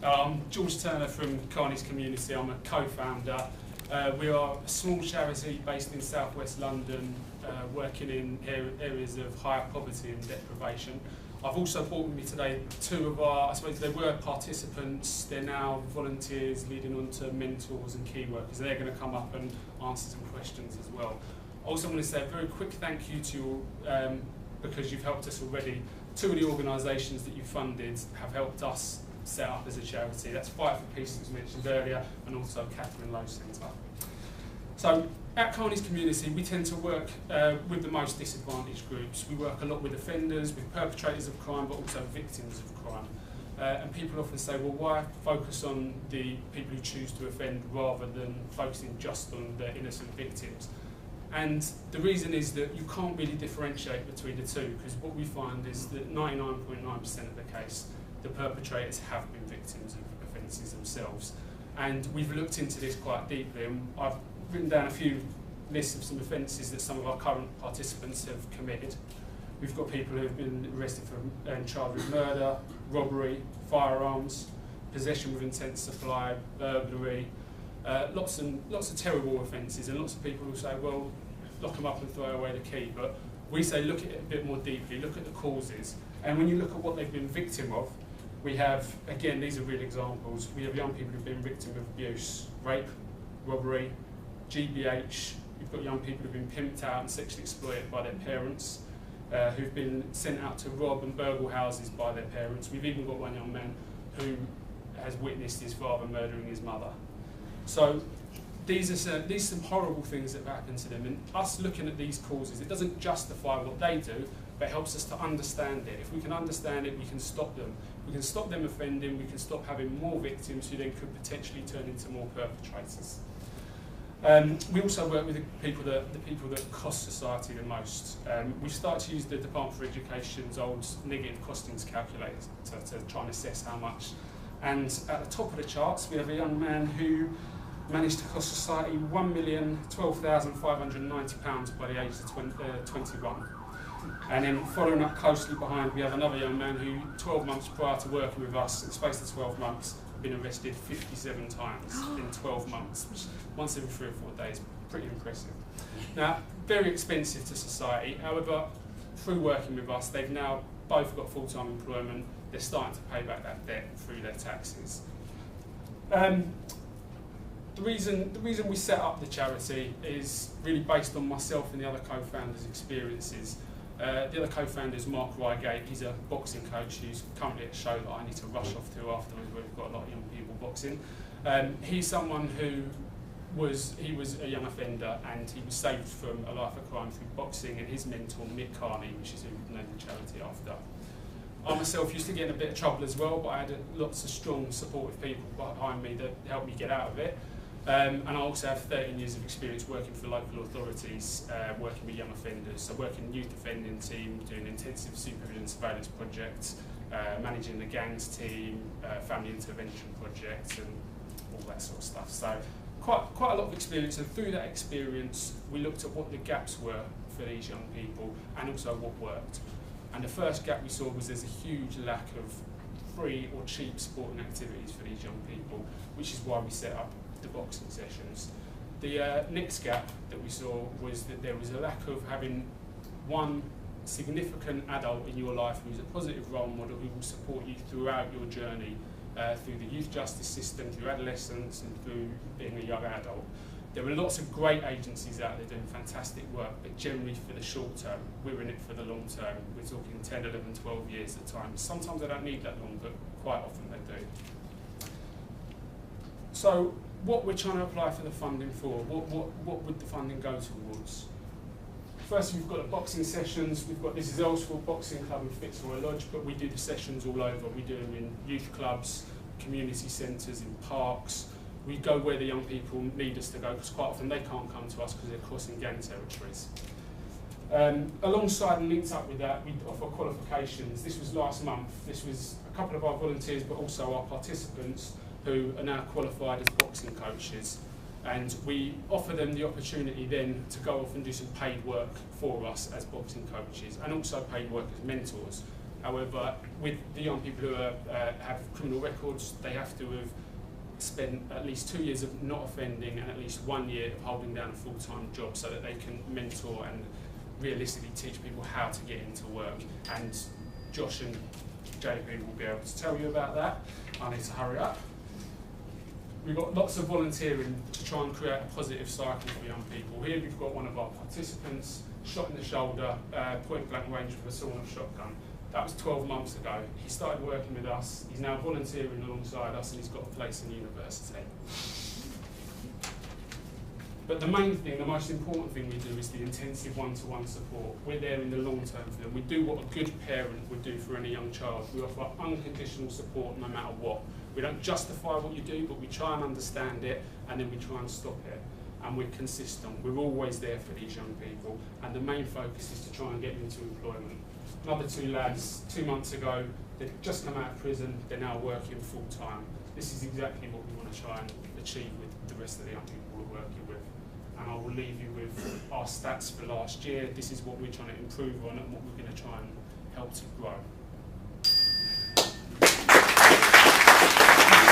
I'm George Turner from Carney's community. I'm a co-founder. We are a small charity based in southwest London, working in areas of higher poverty and deprivation. I've also brought with me today two of our, I suppose they were participants, they're now volunteers leading on to mentors and key workers. They're going to come up and answer some questions as well. I also want to say a very quick thank you to you all, because you've helped us already. Two of the organisations that you funded have helped us set up as a charity. That's Fight for Peace, that was mentioned earlier, and also Catherine Lowe's Centre. So at Carney's community, we tend to work with the most disadvantaged groups. We work a lot with offenders, with perpetrators of crime, but also victims of crime. And people often say, well, why focus on the people who choose to offend rather than focusing just on the innocent victims? And the reason is that you can't really differentiate between the two, because what we find is that 99.9% of the case, the perpetrators have been victims of offences themselves. And we've looked into this quite deeply, and I've written down a few lists of some offences that some of our current participants have committed. We've got people who have been arrested for and charged with murder, robbery, firearms, possession with intent to supply, burglary, lots of terrible offences, and lots of people will say, well, lock them up and throw away the key. But we say look at it a bit more deeply, look at the causes, and when you look at what they've been victim of, we have, again, these are real examples, we have young people who've been victim of abuse, rape, robbery, GBH, we've got young people who've been pimped out and sexually exploited by their parents, who've been sent out to rob and burgle houses by their parents. We've even got one young man who has witnessed his father murdering his mother. So these are some horrible things that have happened to them, and us looking at these causes, it doesn't justify what they do, but it helps us to understand it. If we can understand it, we can stop them. We can stop them offending, we can stop having more victims who then could potentially turn into more perpetrators. We also work with the people that cost society the most. We've started to use the Department for Education's old negative costings calculator to try and assess how much. And at the top of the charts, we have a young man who managed to cost society £1,012,590 by the age of 21. And then following up closely behind, we have another young man who, 12 months prior to working with us, in the space of 12 months, been arrested 57 times in 12 months, which once every 3 or 4 days, pretty impressive. Now, very expensive to society. However, through working with us, they've now both got full-time employment. They're starting to pay back that debt through their taxes. The reason we set up the charity is really based on myself and the other co-founders' experiences. The other co-founder is Mark Reigate. He's a boxing coach who's currently at a show that I need to rush off to afterwards, where we've got a lot of young people boxing. He's someone who was a young offender, and he was saved from a life of crime through boxing, and his mentor, Carney, which is who we named the charity after. I myself used to get in a bit of trouble as well, but I had lots of strong, supportive people behind me that helped me get out of it. And I also have 13 years of experience working for local authorities, working with young offenders, so working in the youth offending team, doing intensive supervision surveillance projects, managing the gangs team, family intervention projects, and all that sort of stuff. So quite a lot of experience, and through that experience we looked at what the gaps were for these young people and also what worked. And the first gap we saw was there's a huge lack of free or cheap sporting activities for these young people, which is why we set up the boxing sessions. The next gap that we saw was that there was a lack of having one significant adult in your life who's a positive role model who will support you throughout your journey, through the youth justice system, through adolescence, and through being a young adult. There are lots of great agencies out there doing fantastic work, but generally for the short term. We're in it for the long term. We're talking 10, 11, 12 years at times. Sometimes they don't need that long, but quite often they do. So what we're trying to apply for the funding for, what would the funding go towards? First, we've got the boxing sessions. This is Earlsfield Boxing Club in Fitzroy Lodge, but we do the sessions all over. We do them in youth clubs, community centres, in parks. We go where the young people need us to go, because quite often they can't come to us because they're crossing gang territories. Alongside and linked up with that, we offer qualifications. This was last month. This was a couple of our volunteers, but also our participants who are now qualified as boxing coaches. And we offer them the opportunity then to go off and do some paid work for us as boxing coaches, and also paid work as mentors. However, with the young people who have criminal records, they have to have spent at least 2 years of not offending and at least 1 year of holding down a full-time job so that they can mentor and realistically teach people how to get into work. And Josh and JP will be able to tell you about that. I need to hurry up. We've got lots of volunteering to try and create a positive cycle for young people. Here we've got one of our participants, shot in the shoulder, point blank range with a sawn-off shotgun. That was 12 months ago. He started working with us. He's now volunteering alongside us and he's got a place in university. But the main thing, the most important thing we do is the intensive one-to-one support. We're there in the long term for them. We do what a good parent would do for any young child. We offer unconditional support no matter what. We don't justify what you do, but we try and understand it and then we try and stop it. And we're consistent. We're always there for these young people. And the main focus is to try and get them into employment. Another 2 lads, 2 months ago, they've just come out of prison, they're now working full time. This is exactly what we want to try and achieve with the rest of the young people we're working with. And I will leave you with our stats for last year. This is what we're trying to improve on and what we're going to try and help to grow.